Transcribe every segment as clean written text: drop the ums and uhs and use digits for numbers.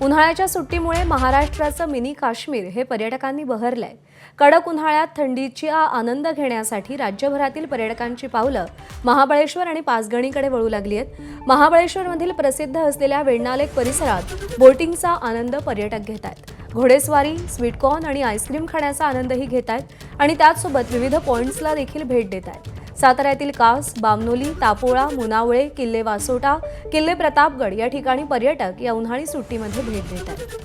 उन्हाळ्याच्या सुट्टीमुळे महाराष्ट्राचं मिनी काश्मीर हे पर्यटकांनी बहरलंय। कडक उन्हाळ्यात थंडीचा आनंद घेण्यासाठी राज्यभरातील पर्यटकांची पावलं महाबळेश्वर आणि पाचगणीकडे वळू लागली आहेत। महाबळेश्वरमधील प्रसिद्ध असलेल्या वेण्णालेक परिसरात बोटिंगचा आनंद पर्यटक घेत आहेत। घोडेस्वारी, स्वीटकॉर्न आणि आईस्क्रीम खाण्याचा आनंदही घेत आहेत आणि त्याचसोबत विविध पॉइंट्सला देखील भेट देत आहेत। साताऱ्यातील कास, बामनोली, तापोळा, मुनावळे, किल्ले वासोटा, किल्ले प्रतापगड या ठिकाणी पर्यटक या उन्हाळी सुट्टीमध्ये भेट देत आहेत।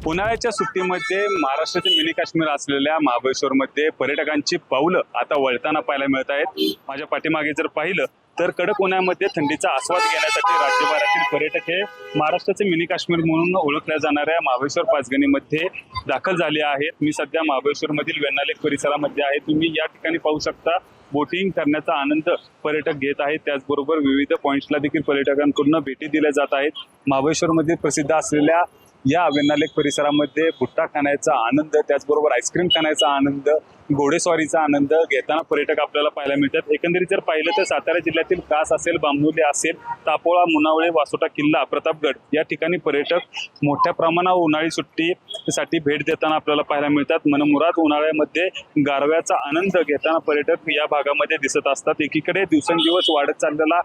उन्हाळ्याच्या सुट्टीमध्ये महाराष्ट्राचे मिनी काश्मीर असलेल्या महाबळेश्वरमध्ये पर्यटकांची पावलं आता वळताना पाहायला मिळत आहेत। माझ्या पाठीमागे जर पाहिलं तर कडक उन्हाळ्यामध्ये थंडीचा आस्वाद घेण्यासाठी राज्यभरातील पर्यटक हे महाराष्ट्राचे मिनी काश्मीर म्हणून ओळखल्या जाणाऱ्या महाबळेश्वर पाचगणीमध्ये दाखल झाले आहेत। मी सध्या महाबळेश्वरमधील वेण्णालेक परिसरामध्ये आहे। तुम्ही या ठिकाणी पाहू शकता बोटिंग करण्याचा आनंद पर्यटक घेत आहेत। त्याचबरोबर विविध पॉइंट्सला देखील पर्यटकांकडून भेटी दिल्या जात आहेत। महाबळेश्वरमध्ये प्रसिद्ध असलेल्या या वेण्णालेक परिसरामध्ये भुट्टा खाण्याचा आनंद, त्याचबरोबर आईस्क्रीम खाण्याचा आनंद, घोडेस्वारीचा आनंद घेताना पर्यटक आपल्याला पाहायला मिळतात। एकंदरीत जर पाहिलं तर सातारा जिल्ह्यातील कास असेल, बामनोली असेल, तापोळा, मुनावळे, वासोटा, किल्ला प्रतापगड या ठिकाणी पर्यटक मोठ्या प्रमाणावर उन्हाळी सुट्टीसाठी भेट देताना आपल्याला पाहायला मिळतात। मनमुराद उन्हाळ्यामध्ये गारव्याचा आनंद घेताना पर्यटक या भागामध्ये दिसत असतात। एकीकडे दिवसेंदिवस वाढत चाललेला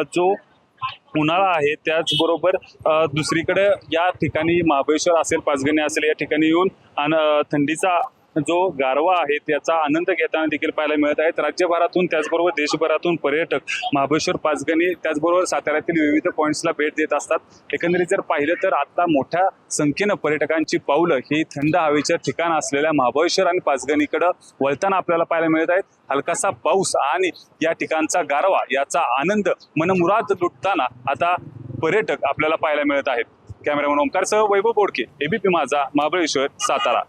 जो उन्हाळा आहे, त्याचबरोबर दुसरीकडे या ठिकाणी महाबळेश्वर असेल, पाचगणी असेल या ठिकाणी येऊन थंडीचा जो गारवा आहे त्याचा आनंद घेताना देखील पाहायला मिळत आहेत। राज्यभरातून त्याचबरोबर देशभरातून पर्यटक महाबळेश्वर, पाचगणी त्याचबरोबर साताऱ्यातील विविध पॉइंट्सला भेट देत असतात। एकंदरीत जर पाहिलं तर आता मोठ्या संख्येनं पर्यटकांची पावलं ही थंड हवेच्या ठिकाण असलेल्या महाबळेश्वर आणि पाचगणीकडे वळताना आपल्याला पाहायला मिळत आहेत। हलकासा पाऊस आणि या ठिकाणचा गारवा याचा आनंद मनमुराद लुटताना आता पर्यटक आपल्याला पाहायला मिळत आहेत। कॅमेरामन ओमकारसह वैभव बोडके, एबीपी माझा, महाबळेश्वर, सातारा।